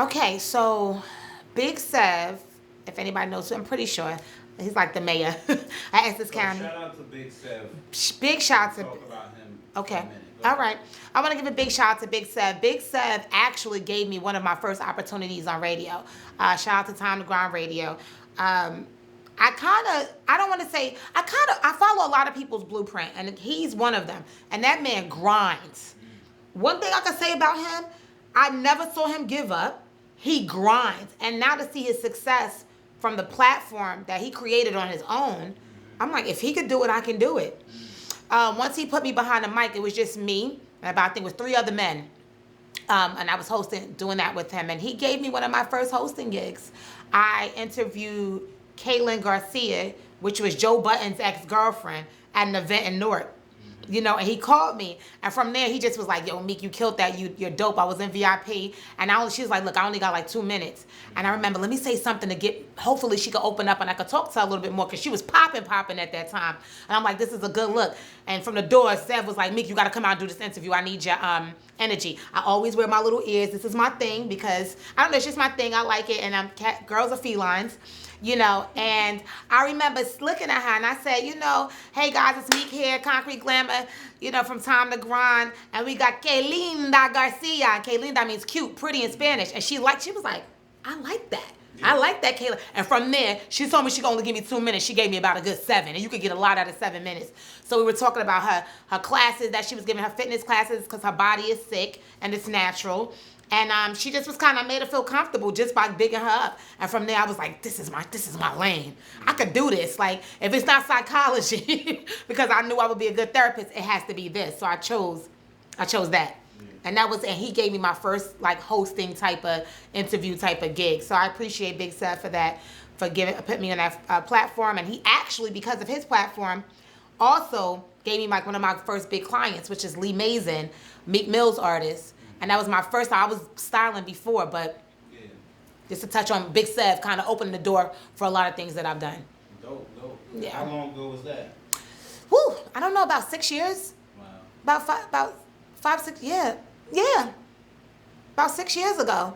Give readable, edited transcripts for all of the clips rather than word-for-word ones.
Okay, so Big Sev, if anybody knows who, I'm pretty sure he's like the mayor. I asked this county. Shout out to Big Sev. Big shout to. Talk about him. Okay. All right. I want to give a big shout out to Big Sev. Big Sev actually gave me one of my first opportunities on radio. Shout out to Time to Grind Radio. I follow a lot of people's blueprint, and he's one of them. And that man grinds. One thing I can say about him, I never saw him give up. He grinds. And now to see his success from the platform that he created on his own, I'm like, if he could do it, I can do it. Once he put me behind the mic, it was just me, and about, I think it was 3 other men. And I was doing that with him. And he gave me one of my first hosting gigs. I interviewed Kaylin Garcia, which was Joe Budden's ex-girlfriend, at an event in Newark. You know, and he called me, and from there he just was like, "Yo, Meek, you killed that. You're dope." I was in VIP, and she was like, "Look, I only got like 2 minutes." And I remember, let me say something to get. Hopefully, she could open up and I could talk to her a little bit more, because she was popping at that time. And I'm like, "This is a good look." And from the door, Sev was like, "Meek, you got to come out and do this interview. I need your energy." I always wear my little ears. This is my thing, because I don't know, it's just my thing. I like it, and girls are felines. You know, and I remember looking at her and I said, you know, "Hey guys, it's Meek here, Concrete Glamour, you know, from Time to Grind. And we got Kaylin Garcia." Kaylin means cute, pretty in Spanish. And she was like, "I like that. I like that, Kaylin." And from there, she told me she could only give me 2 minutes. She gave me about a good 7. And you could get a lot out of 7 minutes. So we were talking about her classes that she was giving, her fitness classes, because her body is sick and it's natural. And she just was kind of made her feel comfortable just by bigging her up. And from there, I was like, this is my lane. I could do this. Like, if it's not psychology, because I knew I would be a good therapist, it has to be this. So I chose that. And he gave me my first like hosting type of interview type of gig. So I appreciate Big Sev for that, for putting me on that platform. And he actually, because of his platform, also gave me like one of my first big clients, which is Lee Mason, Meek Mill's artist. And that was my first time. I was styling before, but just to touch on Big Sev, kind of opened the door for a lot of things that I've done. Dope. Yeah. How long ago was that? Whew, I don't know, about 6 years. Wow. About 5, 6, yeah. About 6 years ago.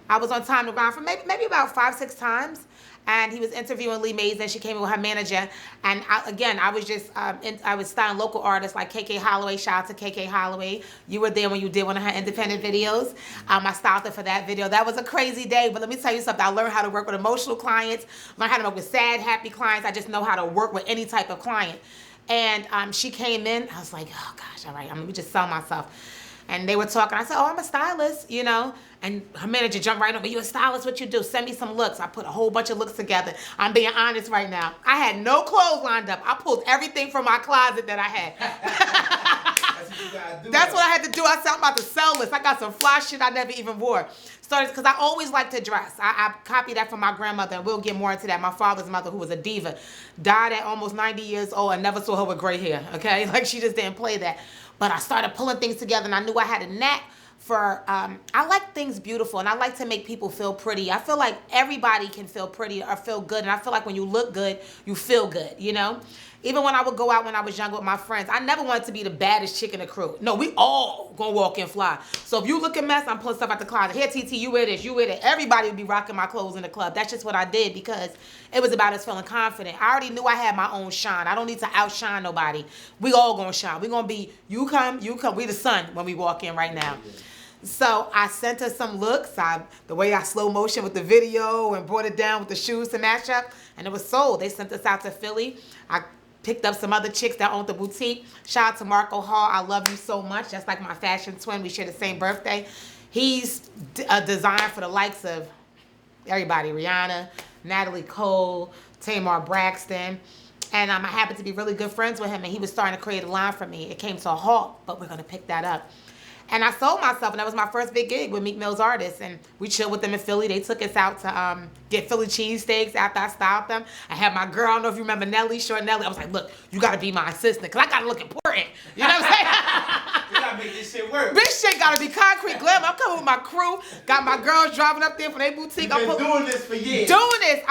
I was on Time to Grind for maybe about 5, 6 times. And he was interviewing Lee Mason. She came in with her manager. And I was styling local artists like KK Holloway. Shout out to KK Holloway. You were there when you did one of her independent videos. I styled her for that video. That was a crazy day. But let me tell you something. I learned how to work with emotional clients. Learned how to work with sad, happy clients. I just know how to work with any type of client. And she came in. I was like, oh, gosh, all right. Let me just sell myself. And they were talking. I said, "Oh, I'm a stylist, you know." And her manager jumped right over. "You a stylist? What you do? Send me some looks." I put a whole bunch of looks together. I'm being honest right now. I had no clothes lined up. I pulled everything from my closet that I had. That's what you gotta do. That's what I had to do. I said, I'm about to sell this. I got some fly shit I never even wore. Started because I always like to dress. I copied that from my grandmother, and we'll get more into that. My father's mother, who was a diva, died at almost 90 years old. I never saw her with gray hair, okay? Like, she just didn't play that. But I started pulling things together, and I knew I had a knack for, I like things beautiful, and I like to make people feel pretty. I feel like everybody can feel pretty or feel good, and I feel like when you look good, you feel good, you know? Even when I would go out when I was younger with my friends, I never wanted to be the baddest chick in the crew. No, we all gonna walk in fly. So if you look a mess, I'm pulling stuff out the closet. Here, TT, you wear this, you wear that. Everybody would be rocking my clothes in the club. That's just what I did, because it was about us feeling confident. I already knew I had my own shine. I don't need to outshine nobody. We all gonna shine. We gonna be, you come. We the sun when we walk in right now. So I sent her some looks. The way I slow motion with the video and brought it down with the shoes to match up, and it was sold. They sent us out to Philly. I picked up some other chicks that owned the boutique. Shout out to Marco Hall. I love you so much. That's like my fashion twin. We share the same birthday. He's a designer for the likes of everybody. Rihanna, Natalie Cole, Tamar Braxton. And I happened to be really good friends with him, and he was starting to create a line for me. It came to a halt, but we're going to pick that up. And I sold myself, and that was my first big gig with Meek Mill's artists. And we chilled with them in Philly. They took us out to get Philly cheesesteaks after I styled them. I had my girl, I don't know if you remember Nelly, short Nelly. I was like, look, you got to be my assistant, because I got to look important. important. You know what I'm saying? You gotta make this shit work. This shit gotta be concrete Glamour. I'm coming with my crew. Got my girls driving up there from their boutique. You've been doing this for years. Doing this.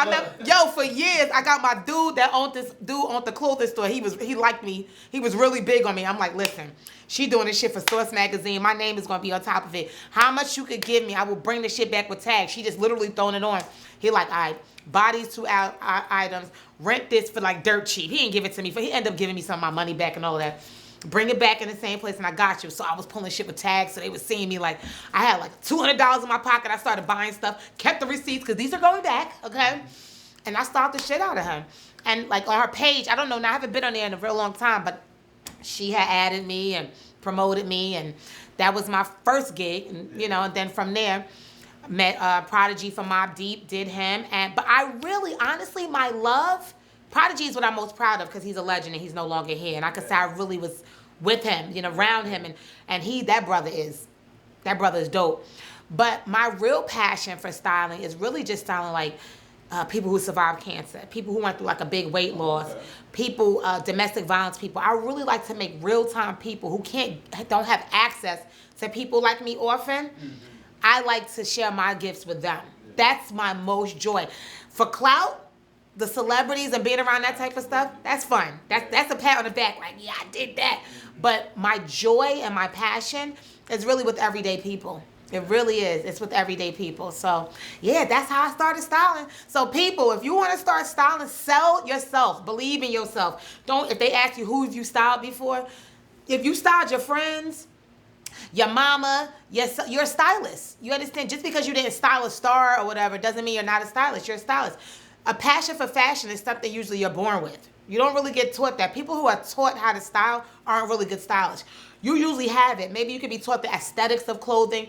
For years. I got my dude that owned the clothing store. He liked me. He was really big on me. I'm like, listen, she doing this shit for Source Magazine. My name is gonna be on top of it. How much you could give me, I will bring the shit back with tags. She just literally throwing it on. He like, all right, buy these 2 items, rent this for like dirt cheap. He didn't give it to me, but he ended up giving me some of my money back and all that. Bring it back in the same place and I got you. So I was pulling shit with tags, so they was seeing me like, I had like $200 in my pocket. I started buying stuff, kept the receipts, because these are going back, okay? And I stalked the shit out of her. And like on her page, I don't know, now I haven't been on there in a real long time, but she had added me and promoted me, and that was my first gig. And, you know, and then from there, met Prodigy from Mobb Deep, did him. But I really, honestly, my love, Prodigy is what I'm most proud of because he's a legend and he's no longer here. And I could say I really was with him, you know, around him. And that brother is dope. But my real passion for styling is really just styling like people who survived cancer, people who went through like a big weight loss, people, domestic violence people. I really like to make real-time people who don't have access to people like me orphan. I like to share my gifts with them. That's my most joy. For clout, the celebrities and being around that type of stuff, that's fun. That's a pat on the back, like, yeah, I did that. But my joy and my passion is really with everyday people. It really is. It's with everyday people. So, yeah, that's how I started styling. So, people, if you want to start styling, sell yourself. Believe in yourself. If they ask you who have you styled before, if you styled your friends, your mama, you're a stylist. You understand? Just because you didn't style a star or whatever doesn't mean you're not a stylist. You're a stylist. A passion for fashion is something usually you're born with. You don't really get taught that. People who are taught how to style aren't really good stylists. You usually have it. Maybe you could be taught the aesthetics of clothing.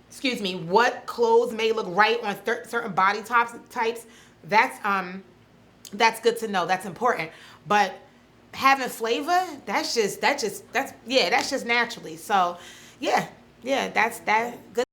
Excuse me, what clothes may look right on certain body types. That's good to know. That's important. But having flavor, that's just naturally. So, yeah, that's that good.